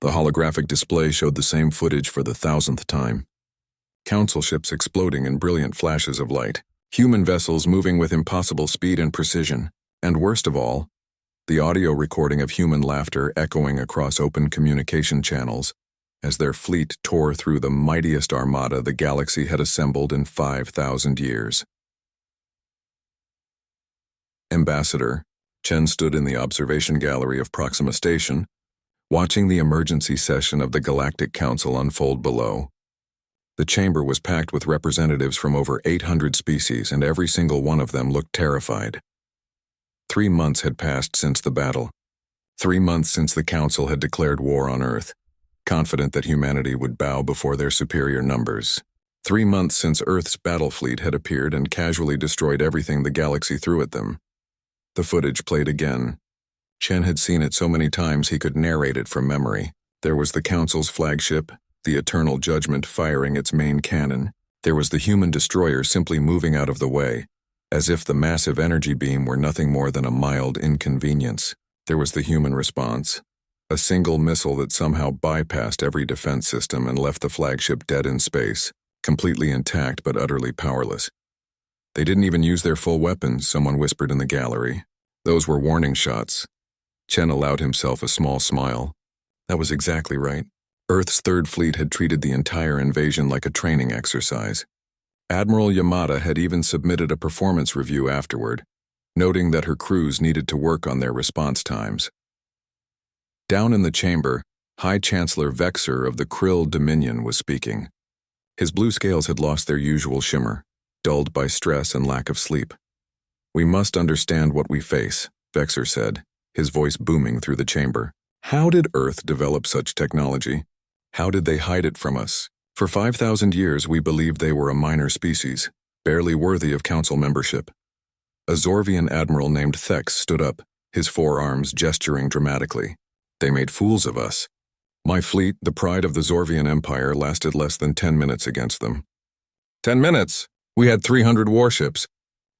The holographic display showed the same footage for the 1,000th time. Council ships exploding in brilliant flashes of light, human vessels moving with impossible speed and precision, and worst of all, the audio recording of human laughter echoing across open communication channels as their fleet tore through the mightiest armada the galaxy had assembled in 5,000 years. Ambassador Chen stood in the observation gallery of Proxima Station, watching the emergency session of the Galactic Council unfold below. The chamber was packed with representatives from over 800 species, and every single one of them looked terrified. 3 months had passed since the battle. 3 months since the Council had declared war on Earth, confident that humanity would bow before their superior numbers. 3 months since Earth's battle fleet had appeared and casually destroyed everything the galaxy threw at them. The footage played again. Chen had seen it so many times he could narrate it from memory. There was the Council's flagship, the Eternal Judgment, firing its main cannon. There was the human destroyer simply moving out of the way, as if the massive energy beam were nothing more than a mild inconvenience. There was the human response, a single missile that somehow bypassed every defense system and left the flagship dead in space, completely intact but utterly powerless. They didn't even use their full weapons, someone whispered in the gallery. Those were warning shots. Chen allowed himself a small smile. That was exactly right. Earth's Third Fleet had treated the entire invasion like a training exercise. Admiral Yamada had even submitted a performance review afterward, noting that her crews needed to work on their response times. Down in the chamber, High Chancellor Vexer of the Krill Dominion was speaking. His blue scales had lost their usual shimmer, dulled by stress and lack of sleep. "We must understand what we face," Vexer said, his voice booming through the chamber. "How did Earth develop such technology? How did they hide it from us? For 5,000 years we believed they were a minor species, barely worthy of council membership." A Zorvian admiral named Thex stood up, his forearms gesturing dramatically. "They made fools of us. My fleet, the pride of the Zorvian Empire, lasted less than 10 minutes against them." 10 minutes? We had 300 warships."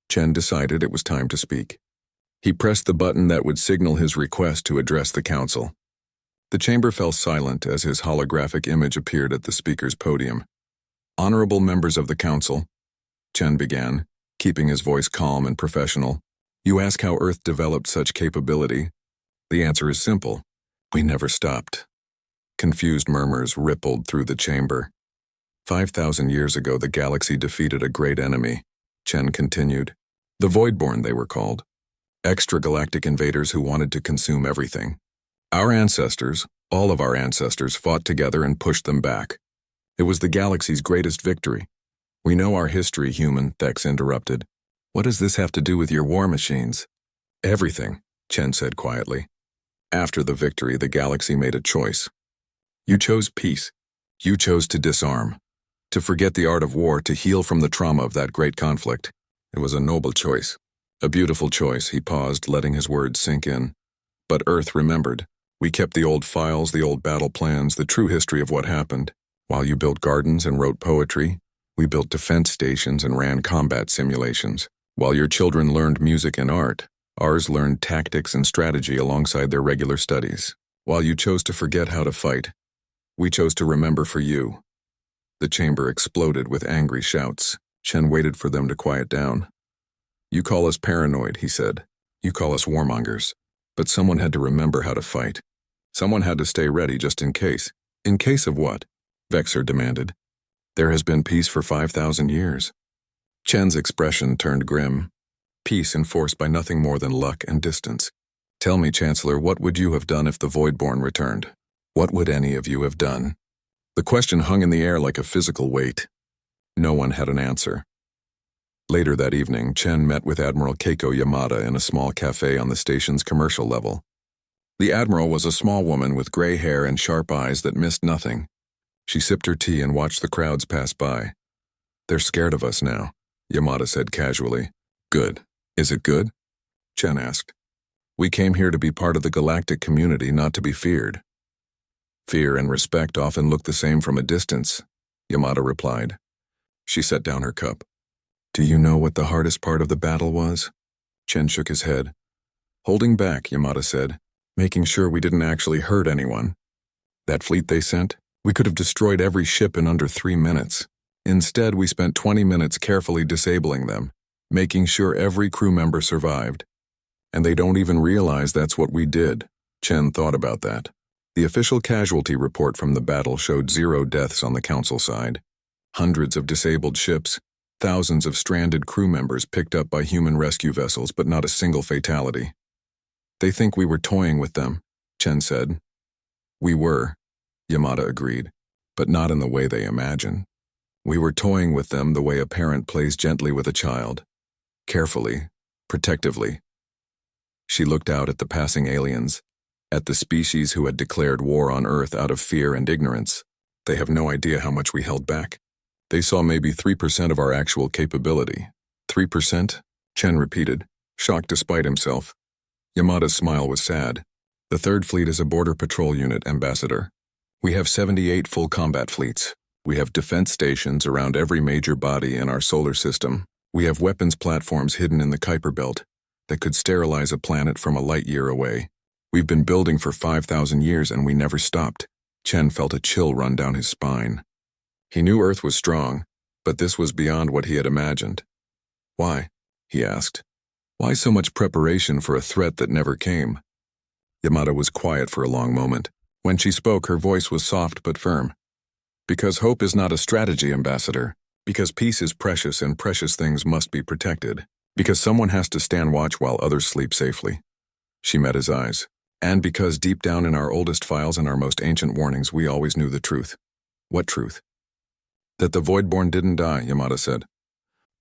Chen decided it was time to speak. He pressed the button that would signal his request to address the council. The chamber fell silent as his holographic image appeared at the speaker's podium. "Honorable members of the council," Chen began, keeping his voice calm and professional. "You ask how Earth developed such capability. The answer is simple. We never stopped." Confused murmurs rippled through the chamber. 5,000 years ago, the galaxy defeated a great enemy, Chen continued. The Voidborn, they were called. Extragalactic invaders who wanted to consume everything. Our ancestors, all of our ancestors, fought together and pushed them back. It was the galaxy's greatest victory. "We know our history, human," Thex interrupted. "What does this have to do with your war machines?" "Everything," Chen said quietly. "After the victory, the galaxy made a choice. You chose peace. You chose to disarm, to forget the art of war, to heal from the trauma of that great conflict. It was a noble choice. A beautiful choice." He paused, letting his words sink in. "But Earth remembered. We kept the old files, the old battle plans, the true history of what happened. While you built gardens and wrote poetry, we built defense stations and ran combat simulations. While your children learned music and art, ours learned tactics and strategy alongside their regular studies. While you chose to forget how to fight, we chose to remember for you." The chamber exploded with angry shouts. Chen waited for them to quiet down. "You call us paranoid," he said. "You call us warmongers. But someone had to remember how to fight. Someone had to stay ready just in case." "In case of what?" Vexer demanded. "There has been peace for 5,000 years." Chen's expression turned grim. "Peace enforced by nothing more than luck and distance. Tell me, Chancellor, what would you have done if the Voidborn returned? What would any of you have done?" The question hung in the air like a physical weight. No one had an answer. Later that evening, Chen met with Admiral Keiko Yamada in a small cafe on the station's commercial level. The Admiral was a small woman with gray hair and sharp eyes that missed nothing. She sipped her tea and watched the crowds pass by. "They're scared of us now," Yamada said casually. "Good. Is it good?" Chen asked. "We came here to be part of the galactic community, not to be feared." "Fear and respect often look the same from a distance," Yamada replied. She set down her cup. "Do you know what the hardest part of the battle was?" Chen shook his head. "Holding back," Yamada said, "making sure we didn't actually hurt anyone. That fleet they sent? We could have destroyed every ship in under 3 minutes. Instead, we spent 20 minutes carefully disabling them, making sure every crew member survived. And they don't even realize that's what we did. Chen thought about that. The official casualty report from the battle showed 0 deaths on the Council side. Hundreds of disabled ships, thousands of stranded crew members picked up by human rescue vessels, but not a single fatality. They think we were toying with them, Chen said. We were, Yamada agreed, but not in the way they imagine. We were toying with them the way a parent plays gently with a child. Carefully, protectively. She looked out at the passing aliens, at the species who had declared war on Earth out of fear and ignorance. They have no idea how much we held back. They saw maybe 3% of our actual capability. 3%? Chen repeated, shocked despite himself. Yamada's smile was sad. The 3rd Fleet is a border patrol unit, Ambassador. We have 78 full combat fleets. We have defense stations around every major body in our solar system. We have weapons platforms hidden in the Kuiper Belt that could sterilize a planet from a light year away. We've been building for 5,000 years and we never stopped. Chen felt a chill run down his spine. He knew Earth was strong, but this was beyond what he had imagined. Why? He asked. Why so much preparation for a threat that never came? Yamada was quiet for a long moment. When she spoke, her voice was soft but firm. Because hope is not a strategy, Ambassador. Because peace is precious and precious things must be protected. Because someone has to stand watch while others sleep safely. She met his eyes. And because deep down in our oldest files and our most ancient warnings, we always knew the truth. What truth? That the Voidborn didn't die, Yamada said.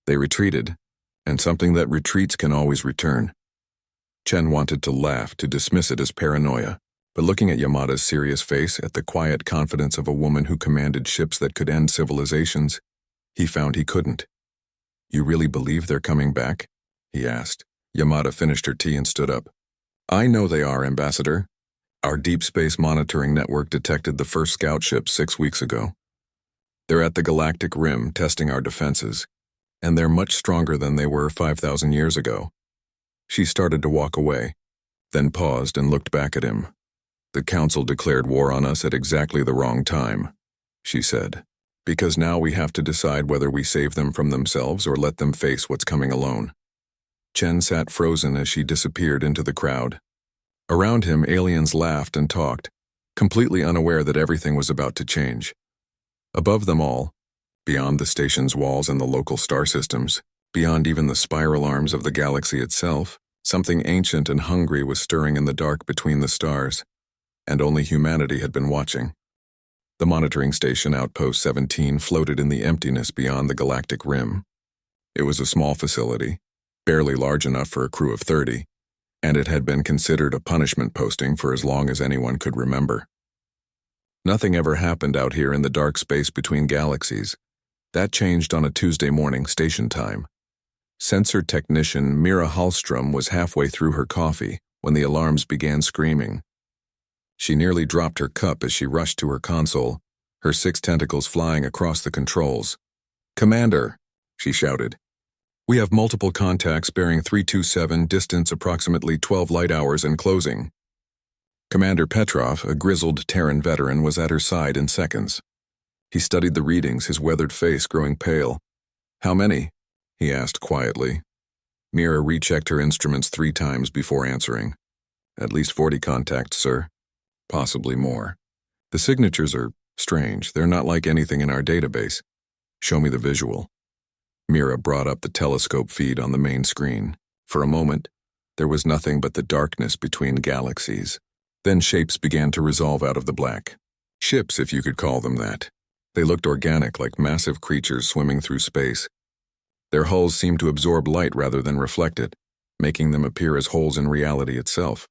They retreated, and something that retreats can always return. Chen wanted to laugh, to dismiss it as paranoia, but looking at Yamada's serious face, at the quiet confidence of a woman who commanded ships that could end civilizations, he found he couldn't. You really believe they're coming back? He asked. Yamada finished her tea and stood up. I know they are, Ambassador. Our deep space monitoring network detected the first scout ship 6 weeks ago. They're at the Galactic Rim testing our defenses, and they're much stronger than they were 5,000 years ago. She started to walk away, then paused and looked back at him. The Council declared war on us at exactly the wrong time, she said, because now we have to decide whether we save them from themselves or let them face what's coming alone. Chen sat frozen as she disappeared into the crowd. Around him, aliens laughed and talked, completely unaware that everything was about to change. Above them all, beyond the station's walls and the local star systems, beyond even the spiral arms of the galaxy itself, something ancient and hungry was stirring in the dark between the stars, and only humanity had been watching. The monitoring station Outpost 17 floated in the emptiness beyond the galactic rim. It was a small facility, barely large enough for a crew of 30, and it had been considered a punishment posting for as long as anyone could remember. Nothing ever happened out here in the dark space between galaxies. That changed on a Tuesday morning, station time. Sensor technician Mira Hallstrom was halfway through her coffee when the alarms began screaming. She nearly dropped her cup as she rushed to her console, her 6 tentacles flying across the controls. "Commander," she shouted. "We have multiple contacts bearing 327, distance approximately 12 light hours and closing." Commander Petrov, a grizzled Terran veteran, was at her side in seconds. He studied the readings, his weathered face growing pale. "How many?" he asked quietly. Mira rechecked her instruments 3 times before answering. "At least 40 contacts, sir. Possibly more. The signatures are strange. They're not like anything in our database. Show me the visual." Mira brought up the telescope feed on the main screen. For a moment, there was nothing but the darkness between galaxies. Then shapes began to resolve out of the black. Ships, if you could call them that. They looked organic, like massive creatures swimming through space. Their hulls seemed to absorb light rather than reflect it, making them appear as holes in reality itself.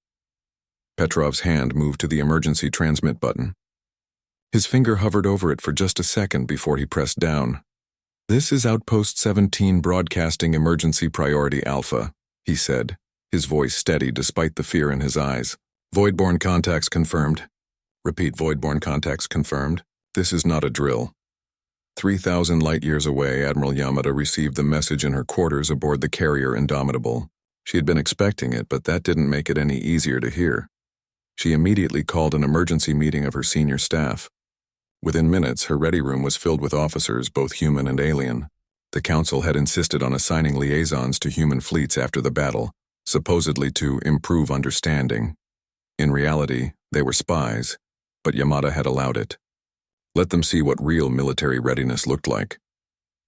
Petrov's hand moved to the emergency transmit button. His finger hovered over it for just a second before he pressed down. "This is Outpost 17 broadcasting emergency priority Alpha," he said, his voice steady despite the fear in his eyes. "Voidborn contacts confirmed." "Repeat, Voidborn contacts confirmed. This is not a drill." 3,000 light-years away, Admiral Yamada received the message in her quarters aboard the carrier Indomitable. She had been expecting it, but that didn't make it any easier to hear. She immediately called an emergency meeting of her senior staff. Within minutes, her ready room was filled with officers, both human and alien. The council had insisted on assigning liaisons to human fleets after the battle, supposedly to improve understanding. In reality, they were spies, but Yamada had allowed it. Let them see what real military readiness looked like.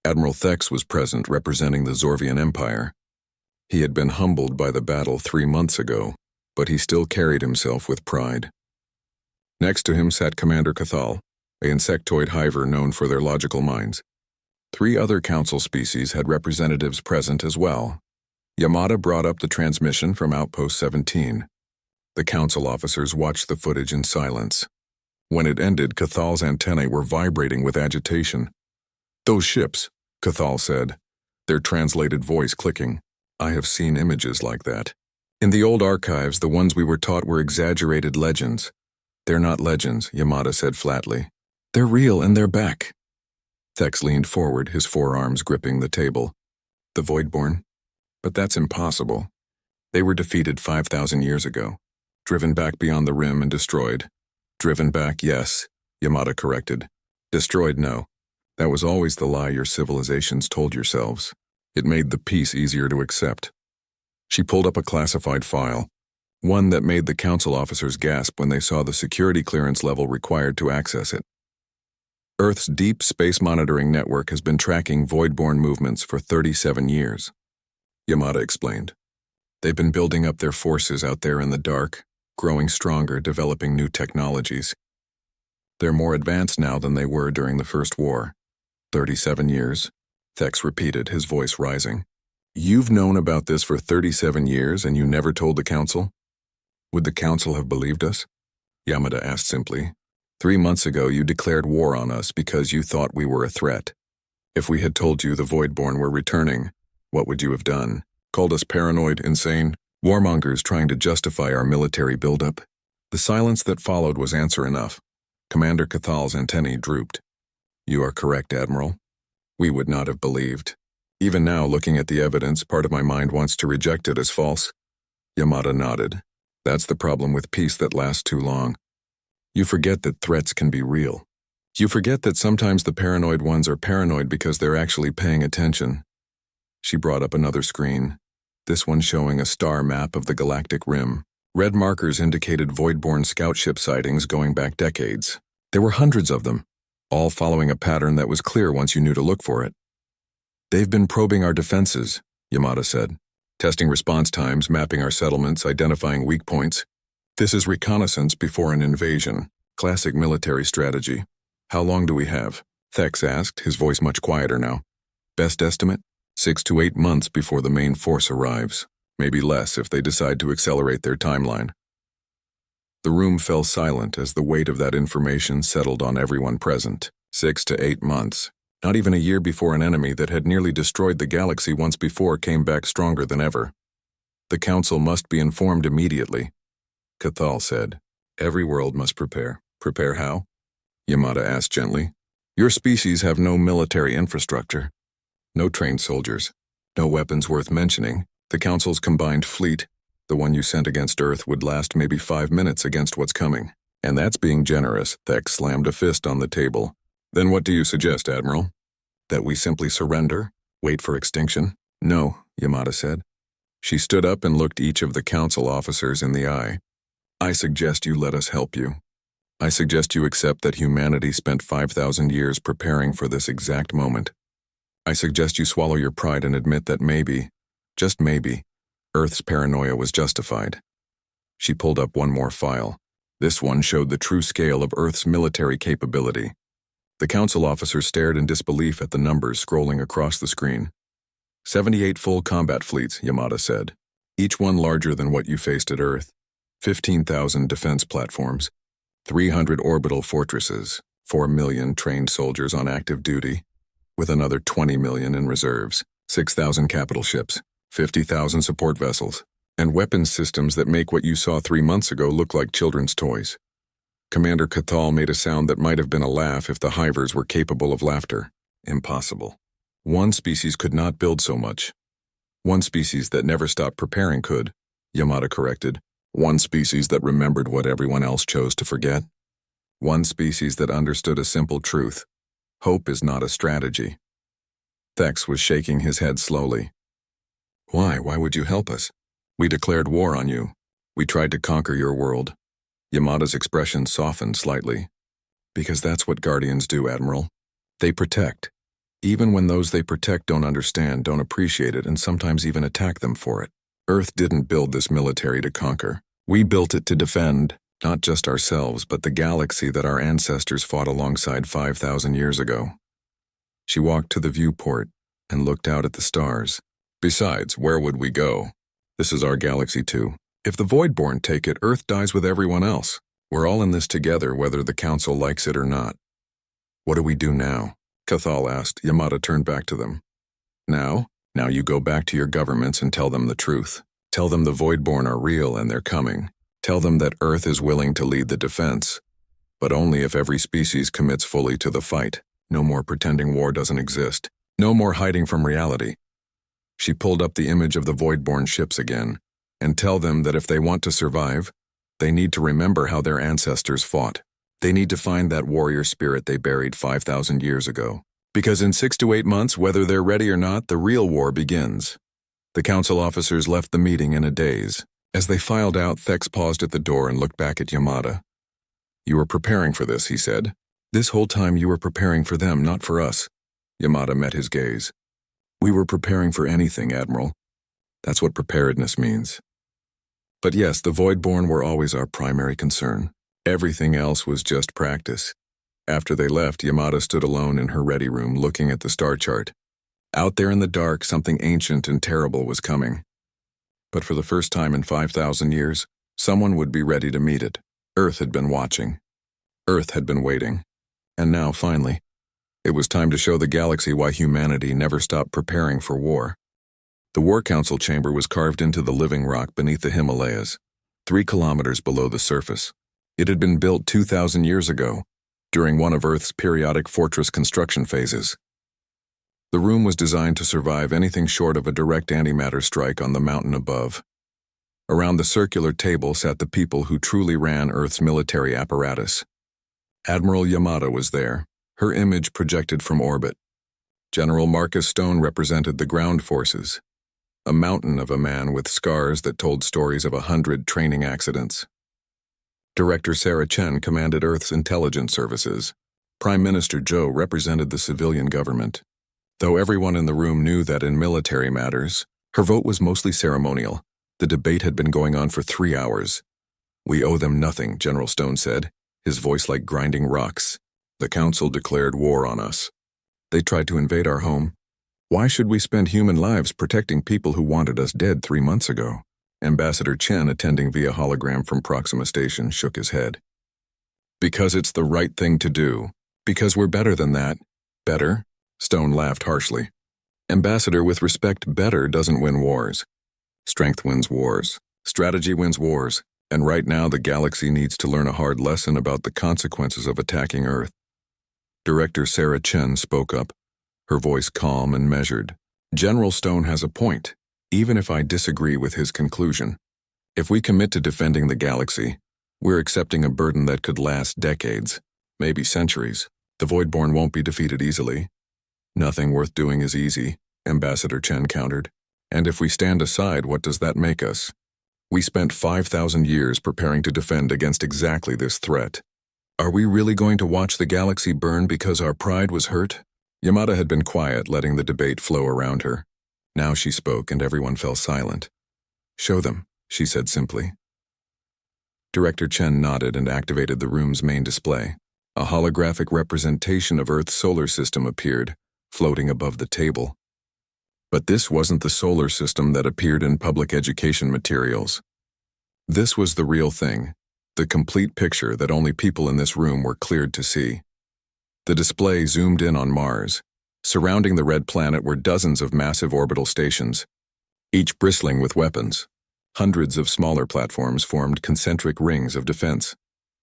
Admiral Thex was present, representing the Zorvian Empire. He had been humbled by the battle 3 months ago, but he still carried himself with pride. Next to him sat Commander Cathal, an insectoid hiver known for their logical minds. 3 other council species had representatives present as well. Yamada brought up the transmission from Outpost 17. The council officers watched the footage in silence. When it ended, Cathal's antennae were vibrating with agitation. "Those ships," Cathal said, their translated voice clicking. "I have seen images like that. In the old archives, the ones we were taught were exaggerated legends." "They're not legends," Yamada said flatly. "They're real and they're back." Thex leaned forward, his forearms gripping the table. "The Voidborn? But that's impossible. They were defeated 5,000 years ago, driven back beyond the rim and destroyed." "Driven back, yes," Yamada corrected. "Destroyed, no. That was always the lie your civilizations told yourselves. It made the peace easier to accept." She pulled up a classified file, one that made the council officers gasp when they saw the security clearance level required to access it. Earth's deep space monitoring network has been tracking Voidborn movements for 37 years. Yamada explained. They've been building up their forces out there in the dark, growing stronger, developing new technologies. They're more advanced now than they were during the First War. 37 years, Thex repeated, his voice rising. "You've known about this for 37 years and you never told the council? Would the council have believed us?" Yamada asked simply. 3 months ago you declared war on us because you thought we were a threat. If we had told you the Voidborn were returning, what would you have done? Called us paranoid, insane, warmongers trying to justify our military buildup? The silence that followed was answer enough. Commander Cathal's antennae drooped. "You are correct, Admiral. We would not have believed. Even now, looking at the evidence, part of my mind wants to reject it as false." Yamada nodded. "That's the problem with peace that lasts too long. You forget that threats can be real. You forget that sometimes the paranoid ones are paranoid because they're actually paying attention." She brought up another screen, this one showing a star map of the galactic rim. Red markers indicated Voidborn scout ship sightings going back decades. There were hundreds of them, all following a pattern that was clear once you knew to look for it. "They've been probing our defenses," Yamada said. "Testing response times, mapping our settlements, identifying weak points. This is reconnaissance before an invasion. Classic military strategy. How long do we have?" Thex asked, his voice much quieter now. "Best estimate? 6 to 8 months before the main force arrives. Maybe less if they decide to accelerate their timeline." The room fell silent as the weight of that information settled on everyone present. 6 to 8 months. Not even a year before an enemy that had nearly destroyed the galaxy once before came back stronger than ever. "The council must be informed immediately," Cathal said. "Every world must prepare." "Prepare how?" Yamada asked gently. "Your species have no military infrastructure. No trained soldiers. No weapons worth mentioning. The Council's combined fleet, the one you sent against Earth, would last maybe 5 minutes against what's coming. And that's being generous." Thex slammed a fist on the table. "Then what do you suggest, Admiral? That we simply surrender? Wait for extinction?" "No," Yamada said. She stood up and looked each of the Council officers in the eye. "I suggest you let us help you. I suggest you accept that humanity spent 5,000 years preparing for this exact moment. I suggest you swallow your pride and admit that maybe, just maybe, Earth's paranoia was justified." She pulled up one more file. This one showed the true scale of Earth's military capability. The Council officers stared in disbelief at the numbers scrolling across the screen. 78 full combat fleets, Yamada said, each one larger than what you faced at Earth. 15,000 defense platforms, 300 orbital fortresses, 4 million trained soldiers on active duty, with another 20 million in reserves, 6,000 capital ships, 50,000 support vessels, and weapons systems that make what you saw 3 months ago look like children's toys. Commander Cathal made a sound that might have been a laugh if the hivers were capable of laughter. Impossible. One species could not build so much. One species that never stopped preparing could, Yamada corrected. One species that remembered what everyone else chose to forget. One species that understood a simple truth. Hope is not a strategy. Thex was shaking his head slowly. Why? Why would you help us? We declared war on you. We tried to conquer your world. Yamada's expression softened slightly. Because that's what Guardians do, Admiral. They protect. Even when those they protect don't understand, don't appreciate it, and sometimes even attack them for it. Earth didn't build this military to conquer. We built it to defend, not just ourselves, but the galaxy that our ancestors fought alongside 5,000 years ago. She walked to the viewport and looked out at the stars. Besides, where would we go? This is our galaxy too. If the Voidborn take it, Earth dies with everyone else. We're all in this together, whether the Council likes it or not. What do we do now? Cathal asked. Yamada turned back to them. Now? Now you go back to your governments and tell them the truth. Tell them the Voidborn are real and they're coming. Tell them that Earth is willing to lead the defense. But only if every species commits fully to the fight. No more pretending war doesn't exist. No more hiding from reality. She pulled up the image of the Voidborn ships again, and tell them that if they want to survive, they need to remember how their ancestors fought. They need to find that warrior spirit they buried 5,000 years ago. Because in 6 to 8 months, whether they're ready or not, the real war begins. The council officers left the meeting in a daze. As they filed out, Thex paused at the door and looked back at Yamada. You were preparing for this, he said. This whole time you were preparing for them, not for us. Yamada met his gaze. We were preparing for anything, Admiral. That's what preparedness means. But yes, the Voidborn were always our primary concern. Everything else was just practice. After they left, Yamada stood alone in her ready room looking at the star chart. Out there in the dark, something ancient and terrible was coming. But for the first time in 5,000 years, someone would be ready to meet it. Earth had been watching. Earth had been waiting. And now, finally, it was time to show the galaxy why humanity never stopped preparing for war. The War Council chamber was carved into the living rock beneath the Himalayas, 3 kilometers below the surface. It had been built 2,000 years ago, during one of Earth's periodic fortress construction phases. The room was designed to survive anything short of a direct antimatter strike on the mountain above. Around the circular table sat the people who truly ran Earth's military apparatus. Admiral Yamada was there, her image projected from orbit. General Marcus Stone represented the ground forces, a mountain of a man with scars that told stories of 100 training accidents. Director Sarah Chen commanded Earth's intelligence services. Prime Minister Zhou represented the civilian government. Though everyone in the room knew that in military matters, her vote was mostly ceremonial. The debate had been going on for 3 hours. We owe them nothing, General Stone said, his voice like grinding rocks. The Council declared war on us. They tried to invade our home. Why should we spend human lives protecting people who wanted us dead 3 months ago? Ambassador Chen, attending via hologram from Proxima Station, shook his head. Because it's the right thing to do. Because we're better than that. Better? Stone laughed harshly. Ambassador, with respect, better doesn't win wars. Strength wins wars. Strategy wins wars. And right now the galaxy needs to learn a hard lesson about the consequences of attacking Earth. Director Sarah Chen spoke up, her voice calm and measured. General Stone has a point, even if I disagree with his conclusion. If we commit to defending the galaxy, we're accepting a burden that could last decades, maybe centuries. The Voidborn won't be defeated easily. Nothing worth doing is easy, Ambassador Chen countered. And if we stand aside, what does that make us? We spent 5,000 years preparing to defend against exactly this threat. Are we really going to watch the galaxy burn because our pride was hurt? Yamada had been quiet, letting the debate flow around her. Now she spoke and everyone fell silent. Show them, she said simply. Director Chen nodded and activated the room's main display. A holographic representation of Earth's solar system appeared, floating above the table. But this wasn't the solar system that appeared in public education materials. This was the real thing, the complete picture that only people in this room were cleared to see. The display zoomed in on Mars. Surrounding the red planet were dozens of massive orbital stations, each bristling with weapons. Hundreds of smaller platforms formed concentric rings of defense.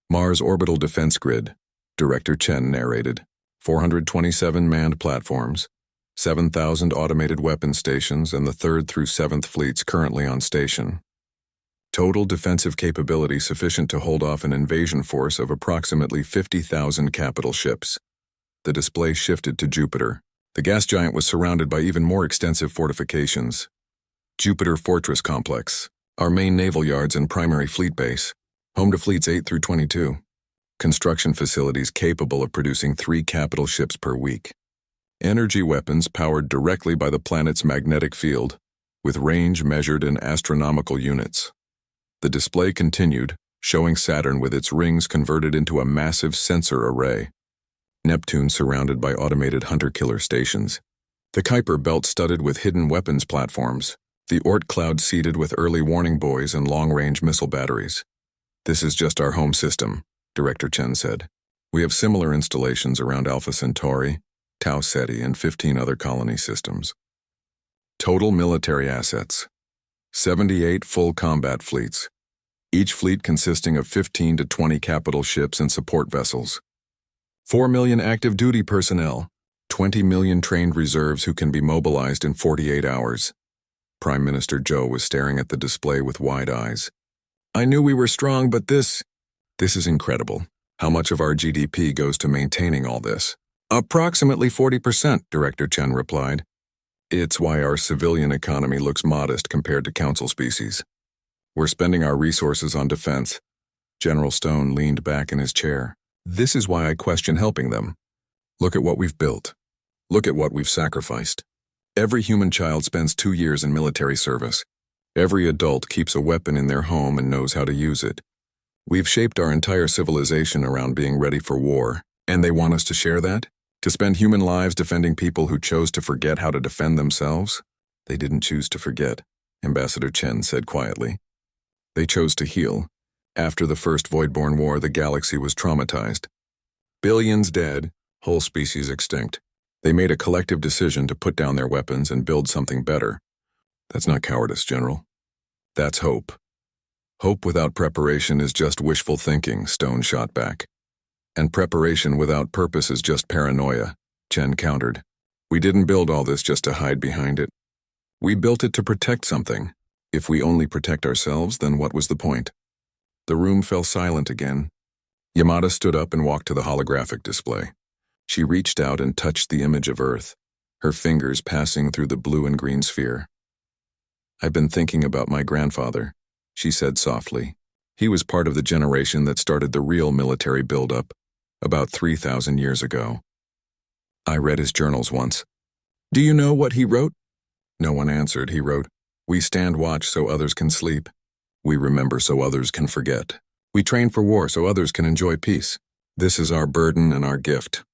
Mars Orbital Defense Grid, Director Chen narrated. 427 manned platforms, 7,000 automated weapon stations, and the 3rd through 7th fleets currently on station. Total defensive capability sufficient to hold off an invasion force of approximately 50,000 capital ships. The display shifted to Jupiter. The gas giant was surrounded by even more extensive fortifications. Jupiter Fortress Complex, our main naval yards and primary fleet base, home to fleets 8 through 22. Construction facilities capable of producing 3 capital ships per week. Energy weapons powered directly by the planet's magnetic field, with range measured in astronomical units. The display continued, showing Saturn with its rings converted into a massive sensor array. Neptune surrounded by automated hunter-killer stations. The Kuiper belt studded with hidden weapons platforms. The Oort cloud seeded with early warning buoys and long-range missile batteries. "This is just our home system," Director Chen said. "We have similar installations around Alpha Centauri, Tau Ceti, and 15 other colony systems." Total military assets: 78 full combat fleets, each fleet consisting of 15 to 20 capital ships and support vessels. 4 million active duty personnel, 20 million trained reserves who can be mobilized in 48 hours. Prime Minister Zhou was staring at the display with wide eyes. "I knew we were strong, but this is incredible. How much of our GDP goes to maintaining all this?" "Approximately 40%, Director Chen replied. "It's why our civilian economy looks modest compared to council species. We're spending our resources on defense." General Stone leaned back in his chair. "This is why I question helping them. Look at what we've built. Look at what we've sacrificed. Every human child spends 2 years in military service. Every adult keeps a weapon in their home and knows how to use it. We've shaped our entire civilization around being ready for war, and they want us to share that? To spend human lives defending people who chose to forget how to defend themselves?" "They didn't choose to forget," Ambassador Chen said quietly. "They chose to heal. After the First Voidborn War, the galaxy was traumatized. Billions dead, whole species extinct. They made a collective decision to put down their weapons and build something better. That's not cowardice, General. That's hope. Hope without preparation is just wishful thinking," Stone shot back. "And preparation without purpose is just paranoia," Chen countered. "We didn't build all this just to hide behind it. We built it to protect something. If we only protect ourselves, then what was the point?" The room fell silent again. Yamada stood up and walked to the holographic display. She reached out and touched the image of Earth, her fingers passing through the blue and green sphere. "I've been thinking about my grandfather," she said softly. "He was part of the generation that started the real military buildup, about 3,000 years ago. I read his journals once." "Do you know what he wrote?" No one answered. He wrote, "We stand watch so others can sleep. We remember so others can forget. We train for war so others can enjoy peace. This is our burden and our gift."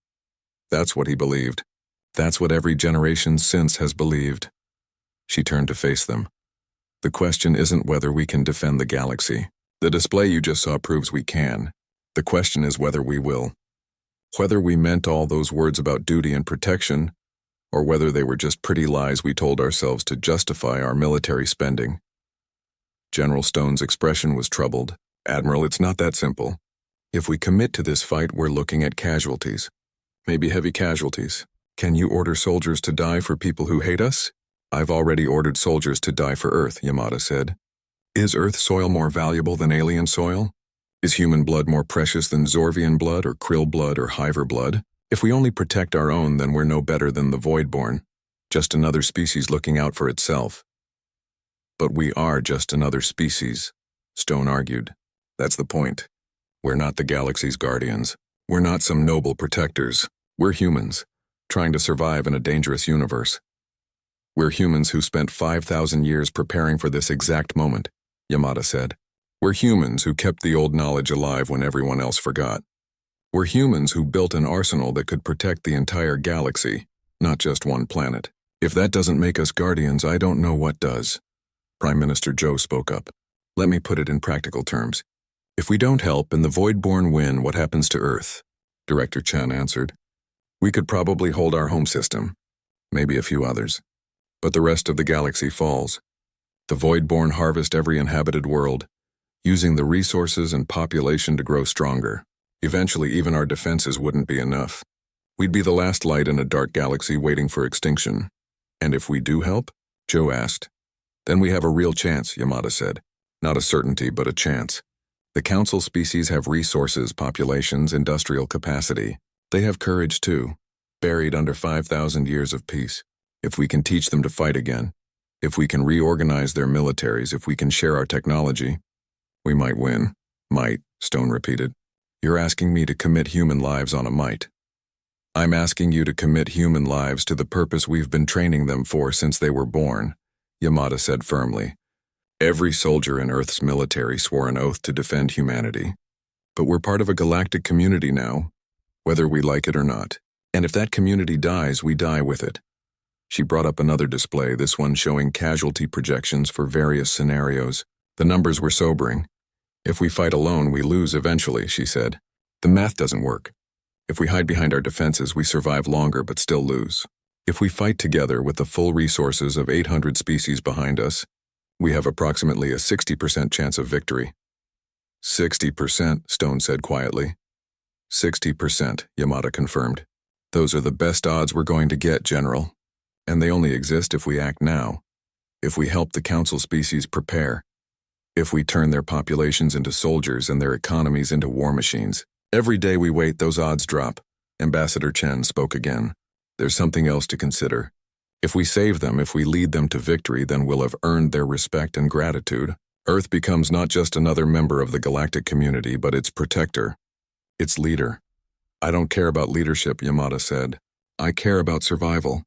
That's what he believed. That's what every generation since has believed. She turned to face them. "The question isn't whether we can defend the galaxy. The display you just saw proves we can. The question is whether we will. Whether we meant all those words about duty and protection, or whether they were just pretty lies we told ourselves to justify our military spending." General Stone's expression was troubled. "Admiral, it's not that simple. If we commit to this fight, we're looking at casualties. Maybe heavy casualties. Can you order soldiers to die for people who hate us?" "I've already ordered soldiers to die for Earth," Yamada said. "Is Earth soil more valuable than alien soil? Is human blood more precious than Zorvian blood or Krill blood or Hiver blood? If we only protect our own, then we're no better than the Voidborn, just another species looking out for itself." "But we are just another species," Stone argued. "That's the point. We're not the galaxy's guardians. We're not some noble protectors. We're humans, trying to survive in a dangerous universe. We're humans who spent 5,000 years preparing for this exact moment," Yamada said. "We're humans who kept the old knowledge alive when everyone else forgot. We're humans who built an arsenal that could protect the entire galaxy, not just one planet. If that doesn't make us guardians, I don't know what does." Prime Minister Zhou spoke up. "Let me put it in practical terms. If we don't help and the Voidborn win, what happens to Earth?" Director Chen answered. "We could probably hold our home system, maybe a few others. But the rest of the galaxy falls. The Voidborn harvest every inhabited world, using the resources and population to grow stronger. Eventually, even our defenses wouldn't be enough. We'd be the last light in a dark galaxy waiting for extinction. And if we do help?" Joe asked. "Then we have a real chance," Yamada said. Not a certainty, but a chance. The Council species have resources, populations, industrial capacity. They have courage too, buried under 5,000 years of peace. If we can teach them to fight again, if we can reorganize their militaries, if we can share our technology, we might win. Might, Stone repeated. You're asking me to commit human lives on a might. I'm asking you to commit human lives to the purpose we've been training them for since they were born, Yamada said firmly. Every soldier in Earth's military swore an oath to defend humanity. But we're part of a galactic community now, whether we like it or not. And if that community dies, we die with it. She brought up another display, this one showing casualty projections for various scenarios. The numbers were sobering. If we fight alone, we lose eventually, she said. The math doesn't work. If we hide behind our defenses, we survive longer but still lose. If we fight together with the full resources of 800 species behind us, we have approximately a 60% chance of victory. 60%, Stone said quietly. 60%, Yamada confirmed. Those are the best odds we're going to get, General. And they only exist if we act now. If we help the Council species prepare. If we turn their populations into soldiers and their economies into war machines. Every day we wait, those odds drop. Ambassador Chen spoke again. There's something else to consider. If we save them, if we lead them to victory, then we'll have earned their respect and gratitude. Earth becomes not just another member of the galactic community, but its protector, its leader. I don't care about leadership, Yamada said. I care about survival.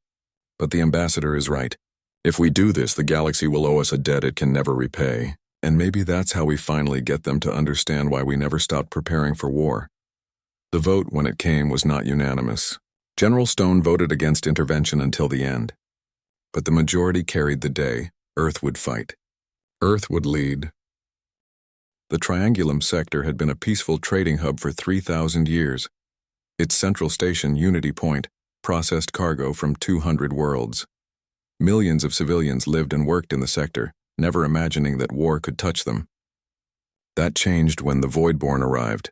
But the ambassador is right. If we do this, the galaxy will owe us a debt it can never repay. And maybe that's how we finally get them to understand why we never stopped preparing for war. The vote, when it came, was not unanimous. General Stone voted against intervention until the end. But the majority carried the day. Earth would fight. Earth would lead. The Triangulum sector had been a peaceful trading hub for 3,000 years. Its central station, Unity Point, processed cargo from 200 worlds. Millions of civilians lived and worked in the sector, never imagining that war could touch them. That changed when the Voidborn arrived.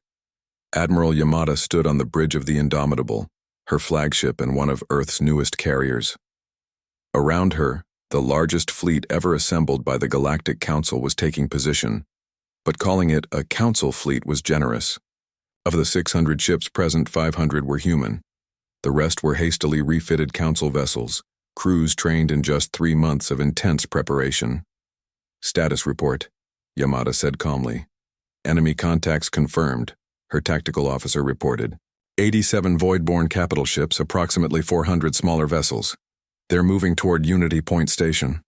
Admiral Yamada stood on the bridge of the Indomitable, her flagship and one of Earth's newest carriers. Around her, the largest fleet ever assembled by the Galactic Council was taking position, but calling it a council fleet was generous. Of the 600 ships present, 500 were human. The rest were hastily refitted council vessels, crews trained in just 3 months of intense preparation. Status report, Yamada said calmly. Enemy contacts confirmed, her tactical officer reported. 87 Voidborn capital ships, approximately 400 smaller vessels. They're moving toward Unity Point Station.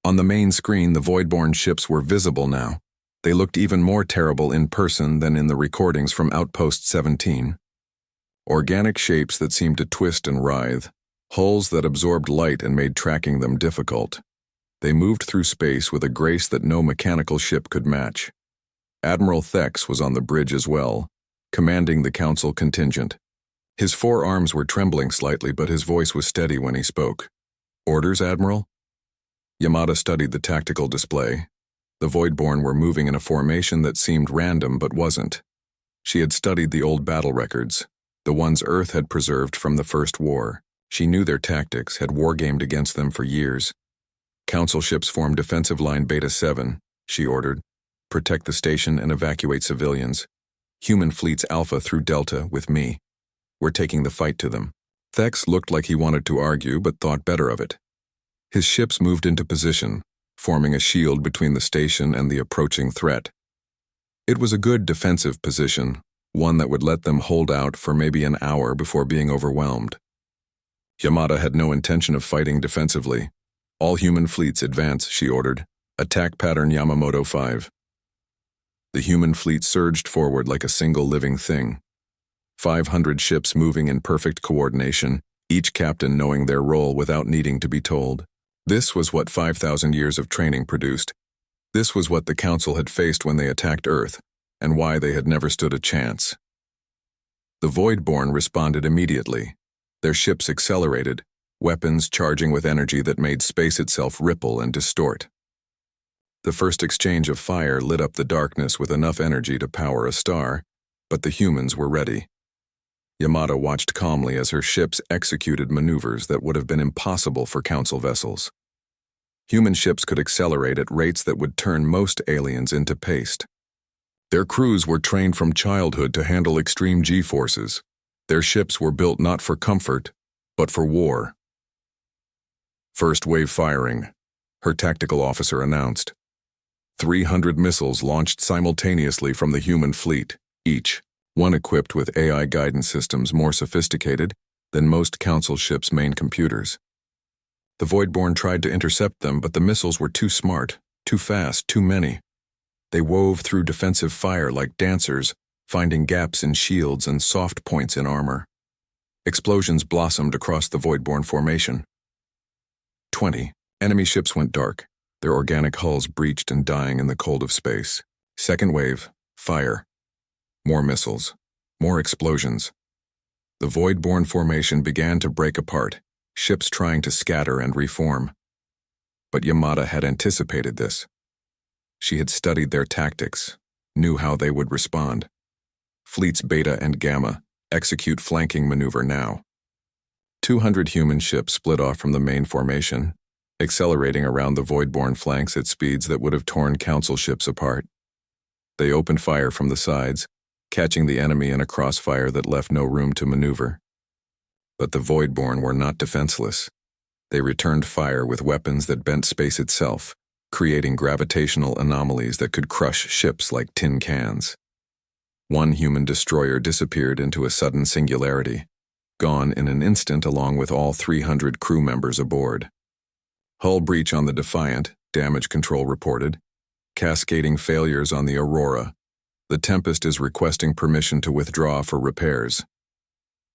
On the main screen, the Voidborn ships were visible now. They looked even more terrible in person than in the recordings from Outpost 17. Organic shapes that seemed to twist and writhe, hulls that absorbed light and made tracking them difficult. They moved through space with a grace that no mechanical ship could match. Admiral Thex was on the bridge as well, commanding the council contingent. His forearms were trembling slightly, but his voice was steady when he spoke. Orders, Admiral? Yamada studied the tactical display. The Voidborn were moving in a formation that seemed random but wasn't. She had studied the old battle records, the ones Earth had preserved from the First War. She knew their tactics, had wargamed against them for years. Council ships form defensive line Beta 7, she ordered. Protect the station and evacuate civilians. Human fleets Alpha through Delta with me. We're taking the fight to them. Thex looked like he wanted to argue but thought better of it. His ships moved into position, forming a shield between the station and the approaching threat. It was a good defensive position, one that would let them hold out for maybe an hour before being overwhelmed. Yamada had no intention of fighting defensively. All human fleets advance, she ordered. Attack pattern Yamamoto 5. The human fleet surged forward like a single living thing. 500 ships moving in perfect coordination, each captain knowing their role without needing to be told. This was what 5,000 years of training produced. This was what the Council had faced when they attacked Earth, and why they had never stood a chance. The Voidborn responded immediately. Their ships accelerated, weapons charging with energy that made space itself ripple and distort. The first exchange of fire lit up the darkness with enough energy to power a star, but the humans were ready. Yamada watched calmly as her ships executed maneuvers that would have been impossible for Council vessels. Human ships could accelerate at rates that would turn most aliens into paste. Their crews were trained from childhood to handle extreme G-forces. Their ships were built not for comfort, but for war. First wave firing, her tactical officer announced. 300 missiles launched simultaneously from the human fleet, each one equipped with AI guidance systems more sophisticated than most Council ships' main computers. The Voidborn tried to intercept them, but the missiles were too smart, too fast, too many. They wove through defensive fire like dancers, finding gaps in shields and soft points in armor. Explosions blossomed across the Voidborn formation. 20 enemy ships went dark, their organic hulls breached and dying in the cold of space. Second wave, fire. More missiles, more explosions. The Voidborn formation began to break apart, ships trying to scatter and reform. But Yamada had anticipated this. She had studied their tactics, knew how they would respond. Fleets Beta and Gamma execute flanking maneuver now. 200 human ships split off from the main formation, accelerating around the Voidborn flanks at speeds that would have torn Council ships apart. They opened fire from the sides, catching the enemy in a crossfire that left no room to maneuver. But the Voidborn were not defenseless. They returned fire with weapons that bent space itself, creating gravitational anomalies that could crush ships like tin cans. One human destroyer disappeared into a sudden singularity, gone in an instant along with all 300 crew members aboard. Hull breach on the Defiant, damage control reported. Cascading failures on the Aurora. The Tempest is requesting permission to withdraw for repairs.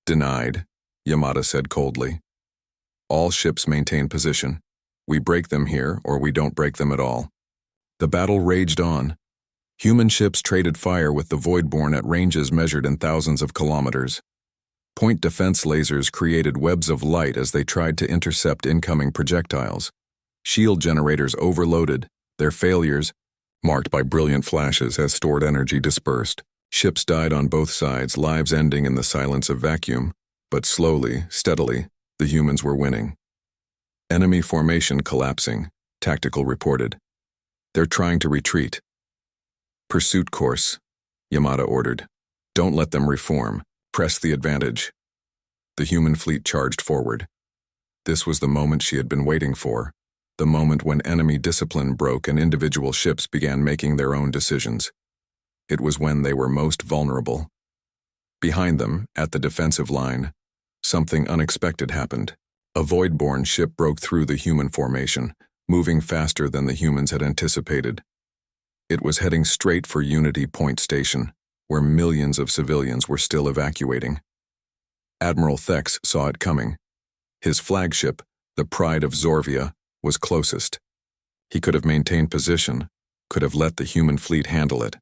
Denied, Yamada said coldly. All ships maintain position. We break them here, or we don't break them at all. The battle raged on. Human ships traded fire with the Voidborn at ranges measured in thousands of kilometers. Point defense lasers created webs of light as they tried to intercept incoming projectiles. Shield generators overloaded, their failures marked by brilliant flashes as stored energy dispersed. Ships died on both sides, lives ending in the silence of vacuum, but slowly, steadily, the humans were winning. Enemy formation collapsing, tactical reported. They're trying to retreat. Pursuit course, Yamada ordered. Don't let them reform. Press the advantage. The human fleet charged forward. This was the moment she had been waiting for, the moment when enemy discipline broke and individual ships began making their own decisions. It was when they were most vulnerable. Behind them, at the defensive line, something unexpected happened. A Voidborn ship broke through the human formation, moving faster than the humans had anticipated. It was heading straight for Unity Point Station, where millions of civilians were still evacuating. Admiral Thex saw it coming. His flagship, the Pride of Zorvia, was closest. He could have maintained position, could have let the human fleet handle it.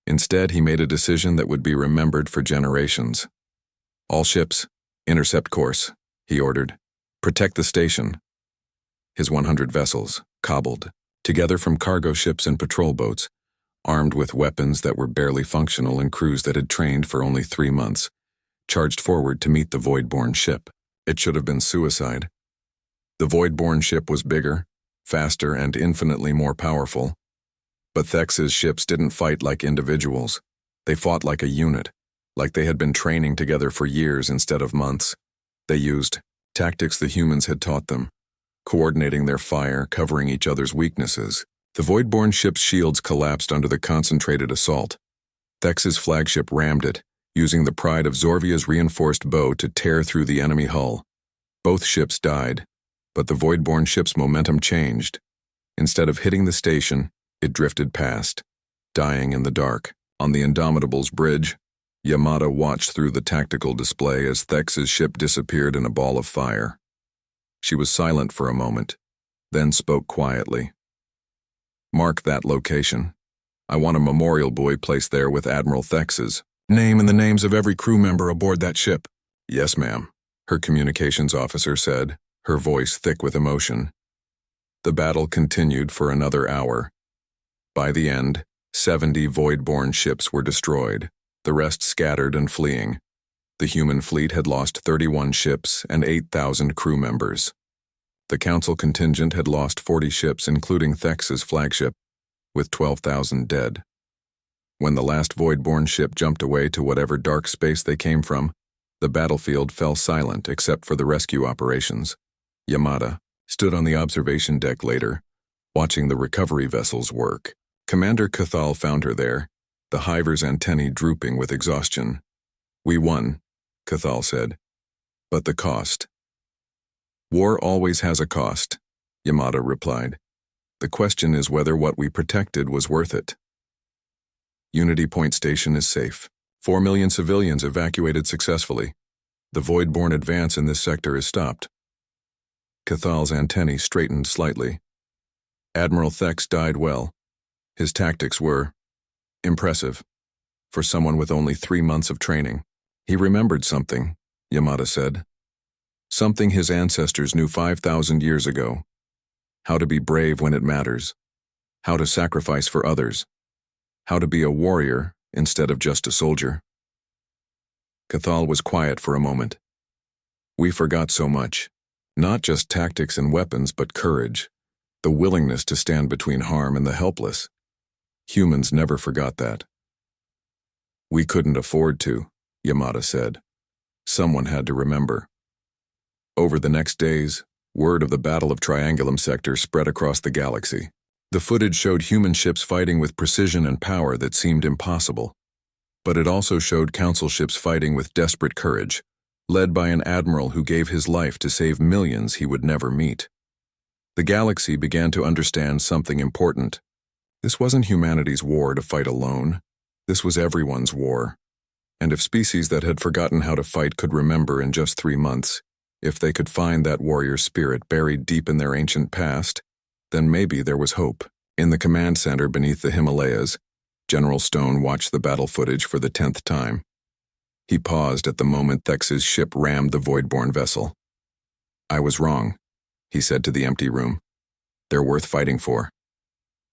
Instead, he made a decision that would be remembered for generations. All ships, intercept course, he ordered. Protect the station. His 100 vessels, cobbled, together from cargo ships and patrol boats, armed with weapons that were barely functional and crews that had trained for only 3 months, charged forward to meet the Voidborn ship. It should have been suicide. The Voidborn ship was bigger, faster, and infinitely more powerful. But Thex's ships didn't fight like individuals. They fought like a unit, like they had been training together for years instead of months. They used tactics the humans had taught them, coordinating their fire, covering each other's weaknesses. The Voidborn ship's shields collapsed under the concentrated assault. Thex's flagship rammed it, using the Pride of Zorvia's reinforced bow to tear through the enemy hull. Both ships died, but the Voidborn ship's momentum changed. Instead of hitting the station, it drifted past, dying in the dark. On the Indomitable's bridge, Yamada watched through the tactical display as Thex's ship disappeared in a ball of fire. She was silent for a moment, then spoke quietly. Mark that location. I want a memorial buoy placed there with Admiral Thex's name and the names of every crew member aboard that ship. Yes, ma'am, her communications officer said, her voice thick with emotion. The battle continued for another hour. By the end, 70 Voidborn ships were destroyed, the rest scattered and fleeing. The human fleet had lost 31 ships and 8,000 crew members. The Council contingent had lost 40 ships, including Thex's flagship, with 12,000 dead. When the last Voidborn ship jumped away to whatever dark space they came from, the battlefield fell silent except for the rescue operations. Yamada stood on the observation deck later, watching the recovery vessels work. Commander Cathal found her there, the hiver's antennae drooping with exhaustion. "We won," Cathal said. "But the cost." "War always has a cost," Yamada replied. "The question is whether what we protected was worth it." Unity Point Station is safe. 4 million civilians evacuated successfully. The Voidborn advance in this sector is stopped. Cathal's antennae straightened slightly. Admiral Thex died well. His tactics were impressive for someone with only 3 months of training. He remembered something, Yamada said. Something his ancestors knew 5,000 years ago. How to be brave when it matters. How to sacrifice for others. How to be a warrior instead of just a soldier. Cathal was quiet for a moment. "We forgot so much. Not just tactics and weapons, but courage. The willingness to stand between harm and the helpless. Humans never forgot that." "We couldn't afford to," Yamada said. "Someone had to remember." Over the next days, word of the Battle of Triangulum Sector spread across the galaxy. The footage showed human ships fighting with precision and power that seemed impossible. But it also showed Council ships fighting with desperate courage, led by an admiral who gave his life to save millions he would never meet. The galaxy began to understand something important. This wasn't humanity's war to fight alone. This was everyone's war. And if species that had forgotten how to fight could remember in just 3 months, if they could find that warrior spirit buried deep in their ancient past, then maybe there was hope. In the command center beneath the Himalayas, General Stone watched the battle footage for the 10th time. He paused at the moment Thex's ship rammed the Voidborn vessel. "I was wrong," he said to the empty room. "They're worth fighting for."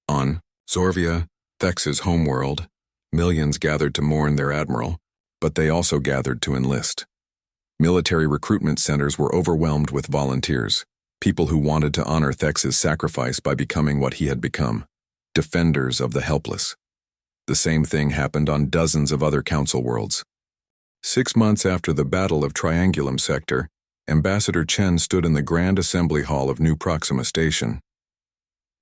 On Zorvia, Thex's homeworld, millions gathered to mourn their admiral, but they also gathered to enlist. Military recruitment centers were overwhelmed with volunteers, people who wanted to honor Thex's sacrifice by becoming what he had become, defenders of the helpless. The same thing happened on dozens of other Council worlds. 6 months after the Battle of Triangulum Sector, Ambassador Chen stood in the Grand Assembly Hall of New Proxima Station.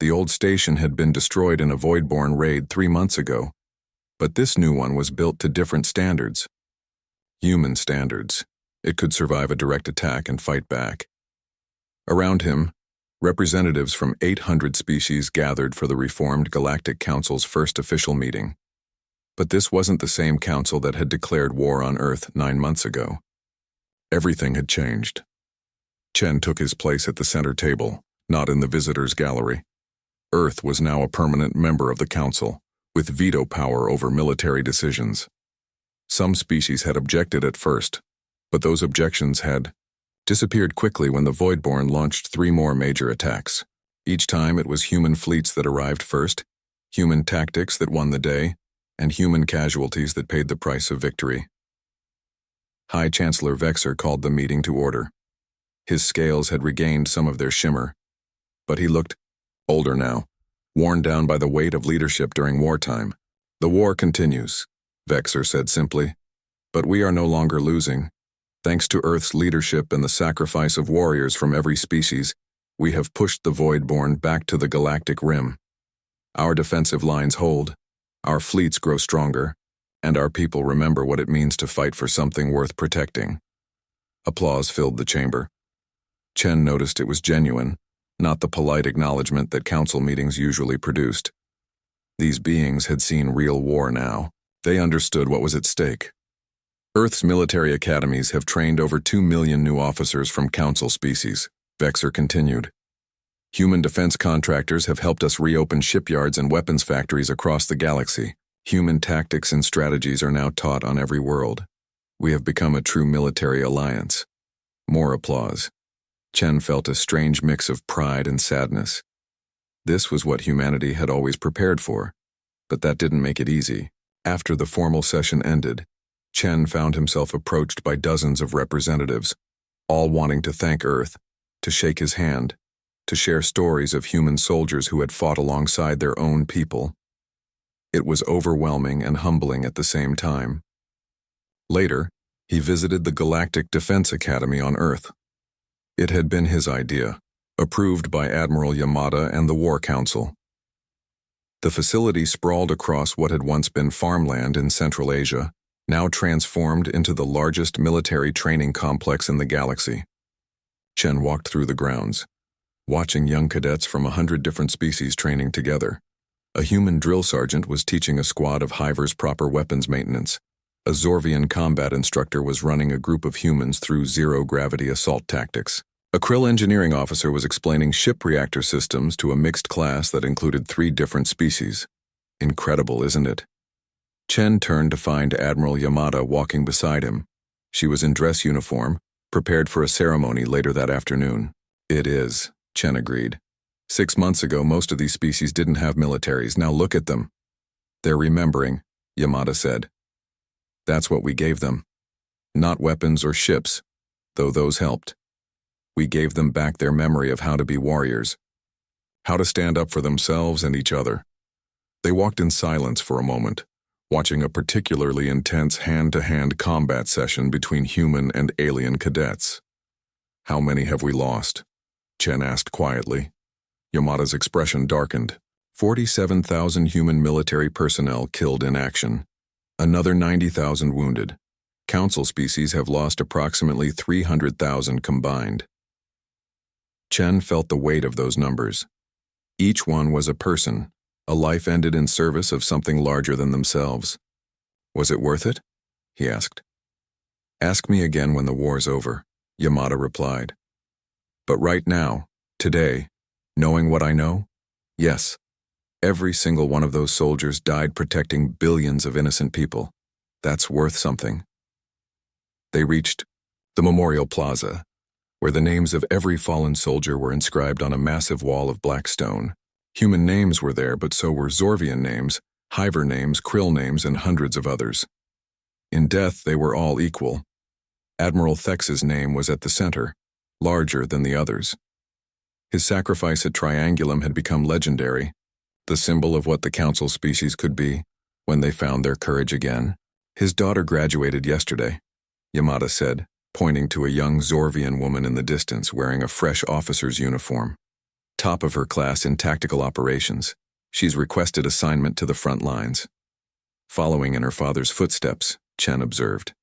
The old station had been destroyed in a Voidborn raid 3 months ago, but this new one was built to different standards. Human standards. It could survive a direct attack and fight back. Around him, representatives from 800 species gathered for the reformed Galactic Council's first official meeting. But this wasn't the same council that had declared war on Earth 9 months ago. Everything had changed. Chen took his place at the center table, not in the visitors' gallery. Earth was now a permanent member of the council, with veto power over military decisions. Some species had objected at first, but those objections had disappeared quickly when the Voidborn launched 3 more major attacks. Each time it was human fleets that arrived first, human tactics that won the day, and human casualties that paid the price of victory. High Chancellor Vexer called the meeting to order. His scales had regained some of their shimmer, but he looked older now, worn down by the weight of leadership during wartime. "The war continues," Vexer said simply, "but we are no longer losing. Thanks to Earth's leadership and the sacrifice of warriors from every species, we have pushed the Voidborn back to the galactic rim. Our defensive lines hold, our fleets grow stronger, and our people remember what it means to fight for something worth protecting." Applause filled the chamber. Chen noticed it was genuine, not the polite acknowledgement that council meetings usually produced. These beings had seen real war now. They understood what was at stake. Earth's military academies have trained over 2 million new officers from council species, Vexer continued. Human defense contractors have helped us reopen shipyards and weapons factories across the galaxy. Human tactics and strategies are now taught on every world. We have become a true military alliance. More applause. Chen felt a strange mix of pride and sadness. This was what humanity had always prepared for, but that didn't make it easy. After the formal session ended, Chen found himself approached by dozens of representatives, all wanting to thank Earth, to shake his hand, to share stories of human soldiers who had fought alongside their own people. It was overwhelming and humbling at the same time. Later, he visited the Galactic Defense Academy on Earth. It had been his idea, approved by Admiral Yamada and the War Council. The facility sprawled across what had once been farmland in Central Asia, now transformed into the largest military training complex in the galaxy. Chen walked through the grounds, watching young cadets from 100 different species training together. A human drill sergeant was teaching a squad of hivers proper weapons maintenance. A Zorvian combat instructor was running a group of humans through zero-gravity assault tactics. A Krill engineering officer was explaining ship reactor systems to a mixed class that included 3 different species. Incredible, isn't it? Chen turned to find Admiral Yamada walking beside him. She was in dress uniform, prepared for a ceremony later that afternoon. It is, Chen agreed. 6 months ago, most of these species didn't have militaries. Now look at them. They're remembering, Yamada said. That's what we gave them. Not weapons or ships, though those helped. We gave them back their memory of how to be warriors, how to stand up for themselves and each other. They walked in silence for a moment, watching a particularly intense hand-to-hand combat session between human and alien cadets. How many have we lost? Chen asked quietly. Yamada's expression darkened. 47,000 human military personnel killed in action. Another 90,000 wounded. Council species have lost approximately 300,000 combined. Chen felt the weight of those numbers. Each one was a person, a life ended in service of something larger than themselves. Was it worth it? He asked. Ask me again when the war's over, Yamada replied. But right now, today, knowing what I know, yes. Every single one of those soldiers died protecting billions of innocent people. That's worth something. They reached the Memorial Plaza, where the names of every fallen soldier were inscribed on a massive wall of black stone. Human names were there, but so were Zorvian names, Hiver names, Krill names, and hundreds of others. In death, they were all equal. Admiral Thex's name was at the center, larger than the others. His sacrifice at Triangulum had become legendary, the symbol of what the Council species could be when they found their courage again. His daughter graduated yesterday, Yamada said, pointing to a young Zorvian woman in the distance wearing a fresh officer's uniform. Top of her class in tactical operations, she's requested assignment to the front lines. Following in her father's footsteps, Chen observed.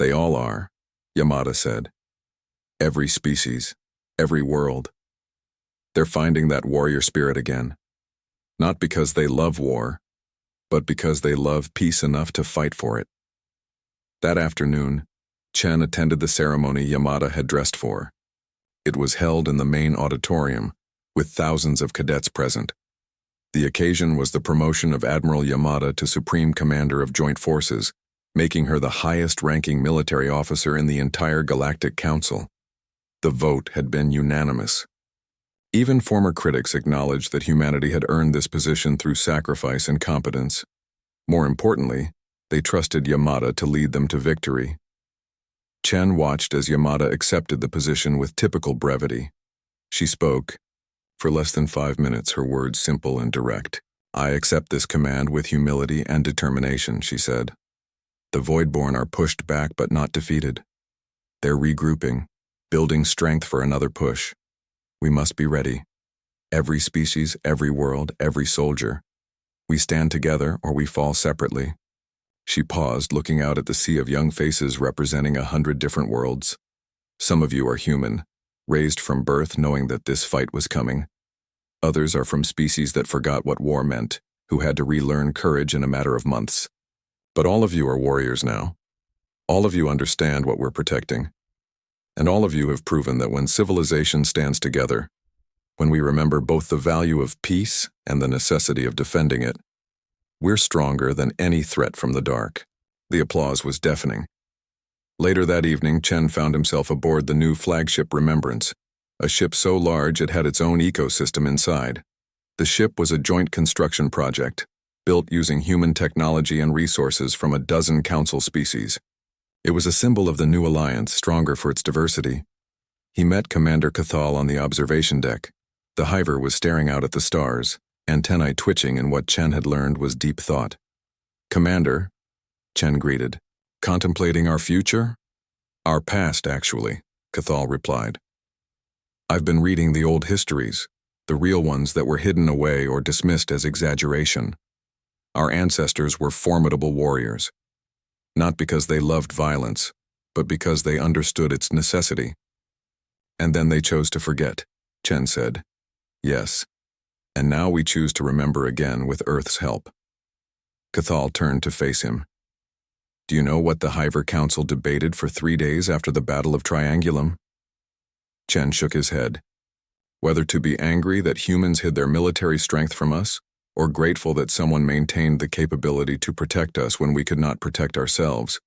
They all are, Yamada said. Every species, every world. They're finding that warrior spirit again. Not because they love war, but because they love peace enough to fight for it. That afternoon, Chen attended the ceremony Yamada had dressed for. It was held in the main auditorium, with thousands of cadets present. The occasion was the promotion of Admiral Yamada to Supreme Commander of Joint Forces, making her the highest-ranking military officer in the entire Galactic Council. The vote had been unanimous. Even former critics acknowledged that humanity had earned this position through sacrifice and competence. More importantly, they trusted Yamada to lead them to victory. Chen watched as Yamada accepted the position with typical brevity. She spoke. For less than 5 minutes, her words simple and direct. I accept this command with humility and determination, she said. The Voidborn are pushed back but not defeated. They're regrouping, building strength for another push. We must be ready. Every species, every world, every soldier. We stand together or we fall separately. She paused, looking out at the sea of young faces representing 100 different worlds. Some of you are human, raised from birth knowing that this fight was coming. Others are from species that forgot what war meant, who had to relearn courage in a matter of months. But all of you are warriors now. All of you understand what we're protecting. And all of you have proven that when civilization stands together, when we remember both the value of peace and the necessity of defending it, we're stronger than any threat from the dark. The applause was deafening. Later that evening, Chen found himself aboard the new flagship Remembrance, a ship so large it had its own ecosystem inside. The ship was a joint construction project, built using human technology and resources from a dozen council species. It was a symbol of the new alliance, stronger for its diversity. He met Commander Cathal on the observation deck, The hiver was staring out at the stars, antennae twitching in what Chen had learned was deep thought. "Commander," Chen greeted. "Contemplating our future?" "Our past, actually," Cathal replied. "I've been reading the old histories, the real ones that were hidden away or dismissed as exaggeration. Our ancestors were formidable warriors, not because they loved violence, but because they understood its necessity. And then they chose to forget," Chen said. "Yes. And now we choose to remember again with Earth's help." Cathal turned to face him. "Do you know what the Hiver Council debated for 3 days after the Battle of Triangulum?" Chen shook his head. Whether to be angry that humans hid their military strength from us, or grateful that someone maintained the capability to protect us when we could not protect ourselves.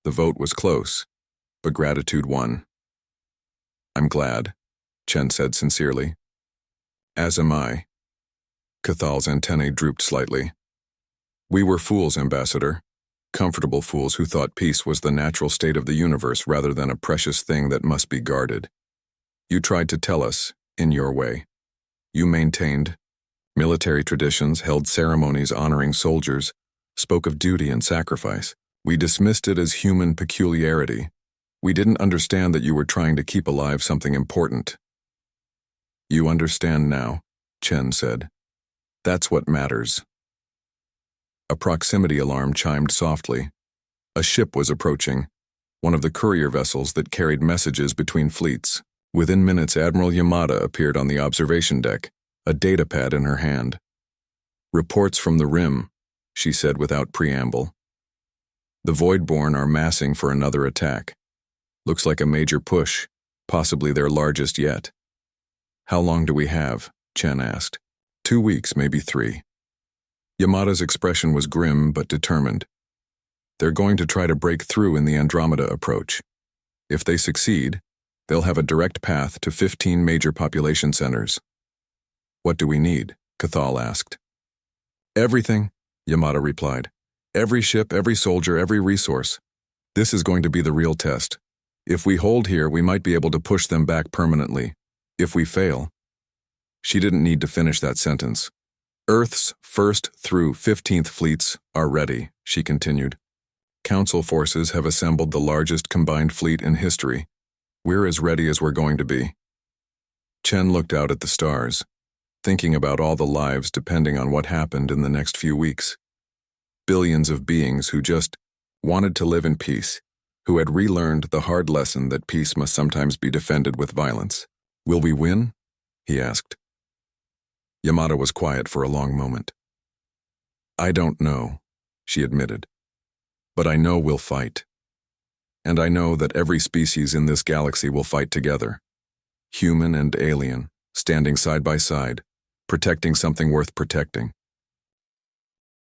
The vote was close, but gratitude won. "I'm glad," Chen said sincerely. "As am I." Cathal's antennae drooped slightly. "We were fools, Ambassador. Comfortable fools who thought peace was the natural state of the universe rather than a precious thing that must be guarded. You tried to tell us, in your way. You maintained military traditions, held ceremonies honoring soldiers, spoke of duty and sacrifice. We dismissed it as human peculiarity. We didn't understand that you were trying to keep alive something important." "You understand now," Chen said. "That's what matters." A proximity alarm chimed softly. A ship was approaching, one of the courier vessels that carried messages between fleets. Within minutes, Admiral Yamada appeared on the observation deck, a datapad in her hand. "Reports from the Rim," she said without preamble. "The Voidborn are massing for another attack. Looks like a major push, possibly their largest yet." "How long do we have?" Chen asked. 2 weeks, maybe 3. Yamada's expression was grim but determined. "They're going to try to break through in the Andromeda approach. If they succeed, they'll have a direct path to 15 major population centers." "What do we need?" Cathal asked. "Everything," Yamada replied. "Every ship, every soldier, every resource. This is going to be the real test. If we hold here, we might be able to push them back permanently. If we fail..." She didn't need to finish that sentence. "Earth's 1st through 15th fleets are ready," she continued. "Council forces have assembled the largest combined fleet in history. We're as ready as we're going to be." Chen looked out at the stars, thinking about all the lives depending on what happened in the next few weeks. Billions of beings who just wanted to live in peace, who had relearned the hard lesson that peace must sometimes be defended with violence. "Will we win?" he asked. Yamada was quiet for a long moment. "I don't know," she admitted. "But I know we'll fight. And I know that every species in this galaxy will fight together. Human and alien, standing side by side, protecting something worth protecting."